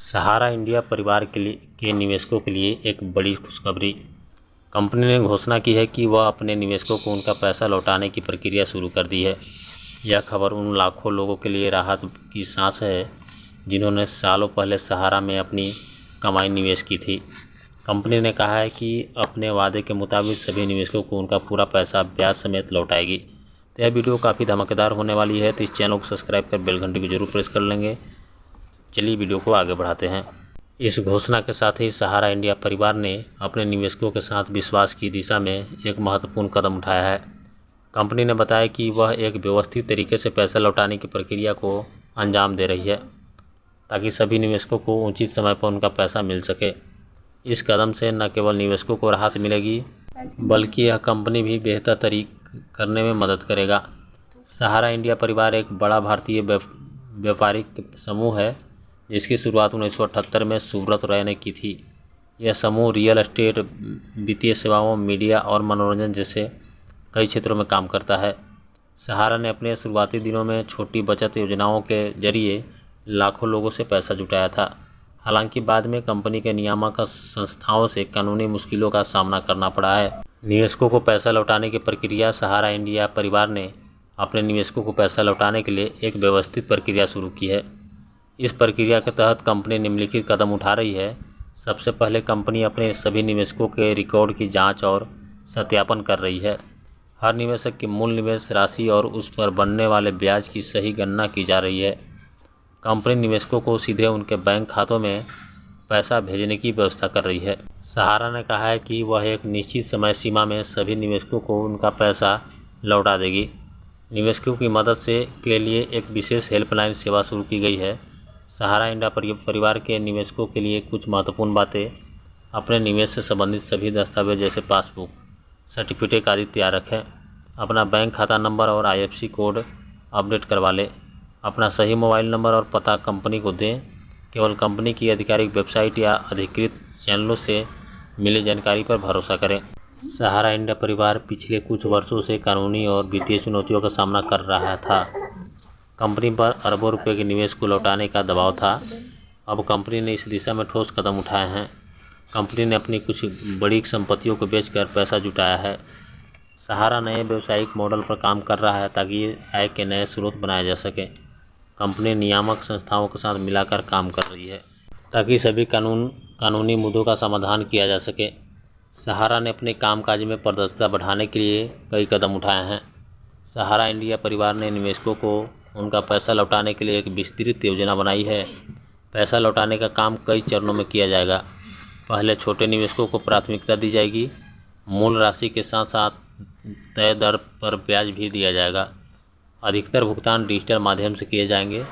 सहारा India परिवार के निवेशकों के लिए एक बड़ी खुशखबरी। कंपनी ने घोषणा की है कि वह अपने निवेशकों को उनका पैसा लौटाने की प्रक्रिया शुरू कर दी है। यह खबर उन लाखों लोगों के लिए राहत की सांस है जिन्होंने सालों पहले सहारा में अपनी कमाई निवेश की थी। कंपनी ने कहा है कि अपने वादे के मुताबिक सभी निवेशकों को उनका पूरा पैसा ब्याज समेत लौटाएगी। तो यह वीडियो काफ़ी धमाकेदार होने वाली है, तो इस चैनल को सब्सक्राइब कर बेल घंटी को जरूर प्रेस कर लेंगे। चलिए वीडियो को आगे बढ़ाते हैं। इस घोषणा के साथ ही सहारा इंडिया परिवार ने अपने निवेशकों के साथ विश्वास की दिशा में एक महत्वपूर्ण कदम उठाया है। कंपनी ने बताया कि वह एक व्यवस्थित तरीके से पैसा लौटाने की प्रक्रिया को अंजाम दे रही है ताकि सभी निवेशकों को उचित समय पर उनका पैसा मिल सके। इस कदम से न केवल निवेशकों को राहत मिलेगी बल्कि यह कंपनी भी बेहतर तरीके करने में मदद करेगा। सहारा इंडिया परिवार एक बड़ा भारतीय व्यापारिक समूह है जिसकी शुरुआत 1978 में सुब्रत रॉय ने की थी। यह समूह रियल एस्टेट, वित्तीय सेवाओं, मीडिया और मनोरंजन जैसे कई क्षेत्रों में काम करता है। सहारा ने अपने शुरुआती दिनों में छोटी बचत योजनाओं के जरिए लाखों लोगों से पैसा जुटाया था। हालांकि बाद में कंपनी के नियामक संस्थाओं से कानूनी मुश्किलों का सामना करना पड़ा है। निवेशकों को पैसा लौटाने की प्रक्रिया। सहारा इंडिया परिवार ने अपने निवेशकों को पैसा लौटाने के लिए एक व्यवस्थित प्रक्रिया शुरू की है। इस प्रक्रिया के तहत कंपनी निम्नलिखित कदम उठा रही है। सबसे पहले कंपनी अपने सभी निवेशकों के रिकॉर्ड की जांच और सत्यापन कर रही है। हर निवेशक की मूल निवेश राशि और उस पर बनने वाले ब्याज की सही गणना की जा रही है। कंपनी निवेशकों को सीधे उनके बैंक खातों में पैसा भेजने की व्यवस्था कर रही है। सहारा ने कहा है कि वह एक निश्चित समय सीमा में सभी निवेशकों को उनका पैसा लौटा देगी। निवेशकों की मदद के लिए एक विशेष हेल्पलाइन सेवा शुरू की गई है। सहारा इंडिया परिवार के निवेशकों के लिए कुछ महत्वपूर्ण बातें। अपने निवेश से संबंधित सभी दस्तावेज जैसे पासबुक, सर्टिफिकेट आदि तैयार रखें। अपना बैंक खाता नंबर और IFSC कोड अपडेट करवा लें। अपना सही मोबाइल नंबर और पता कंपनी को दें। केवल कंपनी की आधिकारिक वेबसाइट या अधिकृत चैनलों से मिली जानकारी पर भरोसा करें। सहारा इंडिया परिवार पिछले कुछ वर्षों से कानूनी और वित्तीय चुनौतियों का सामना कर रहा था। कंपनी पर अरबों रुपए के निवेश को लौटाने का दबाव था। अब कंपनी ने इस दिशा में ठोस कदम उठाए हैं। कंपनी ने अपनी कुछ बड़ी संपत्तियों को बेचकर पैसा जुटाया है। सहारा नए व्यवसायिक मॉडल पर काम कर रहा है ताकि आय के नए स्रोत बनाए जा सके। कंपनी नियामक संस्थाओं के साथ मिलाकर काम कर रही है ताकि सभी कानूनी मुद्दों का समाधान किया जा सके। सहारा ने अपने कामकाज में पारदर्शिता बढ़ाने के लिए कई कदम उठाए हैं। सहारा इंडिया परिवार ने निवेशकों को उनका पैसा लौटाने के लिए एक विस्तृत योजना बनाई है। पैसा लौटाने का काम कई चरणों में किया जाएगा। पहले छोटे निवेशकों को प्राथमिकता दी जाएगी। मूल राशि के साथ साथ तय दर पर ब्याज भी दिया जाएगा। अधिकतर भुगतान डिजिटल माध्यम से किए जाएंगे।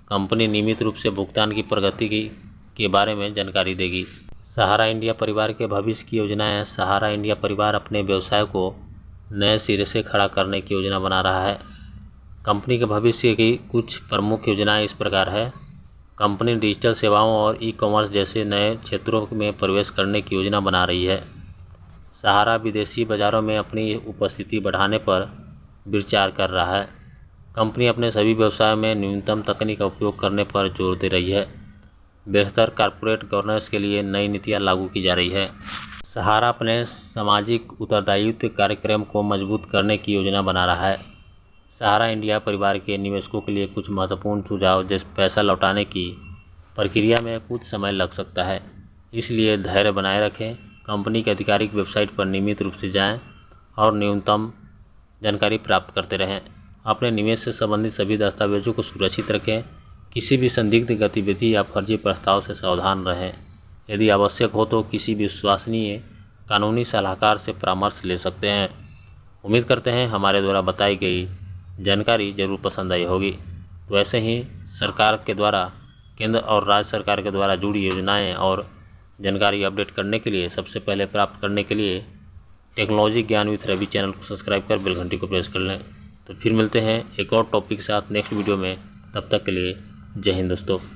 कंपनी नियमित रूप से भुगतान की प्रगति के बारे में जानकारी देगी। सहारा इंडिया परिवार के भविष्य की योजनाएं। सहारा इंडिया परिवार अपने व्यवसाय को नए सिरे से खड़ा करने की योजना बना रहा है। कंपनी के भविष्य की कुछ प्रमुख योजनाएं इस प्रकार है। कंपनी डिजिटल सेवाओं और ई-कॉमर्स जैसे नए क्षेत्रों में प्रवेश करने की योजना बना रही है। सहारा विदेशी बाजारों में अपनी उपस्थिति बढ़ाने पर विचार कर रहा है। कंपनी अपने सभी व्यवसायों में न्यूनतम तकनीक का उपयोग करने पर जोर दे रही है। बेहतर कॉर्पोरेट गवर्नेंस के लिए नई नीतियां लागू की जा रही है। सहारा अपने सामाजिक उत्तरदायित्व कार्यक्रम को मजबूत करने की योजना बना रहा है। सहारा इंडिया परिवार के निवेशकों के लिए कुछ महत्वपूर्ण सुझाव। जैसे पैसा लौटाने की प्रक्रिया में कुछ समय लग सकता है, इसलिए धैर्य बनाए रखें। कंपनी की आधिकारिक वेबसाइट पर नियमित रूप से जाएं और न्यूनतम जानकारी प्राप्त करते रहें। अपने निवेश से संबंधित सभी दस्तावेजों को सुरक्षित रखें। किसी भी संदिग्ध गतिविधि या फर्जी प्रस्ताव से सावधान रहें। यदि आवश्यक हो तो किसी विश्वसनीय कानूनी सलाहकार से परामर्श ले सकते हैं। उम्मीद करते हैं हमारे द्वारा बताई गई जानकारी जरूर पसंद आई होगी। तो ऐसे ही सरकार के द्वारा, केंद्र और राज्य सरकार के द्वारा जुड़ी योजनाएं और जानकारी अपडेट करने के लिए, सबसे पहले प्राप्त करने के लिए टेक्नोलॉजी ज्ञान विद रवि चैनल को सब्सक्राइब कर बेल घंटी को प्रेस कर लें। तो फिर मिलते हैं एक और टॉपिक के साथ नेक्स्ट वीडियो में। तब तक के लिए जय हिंद दोस्तों।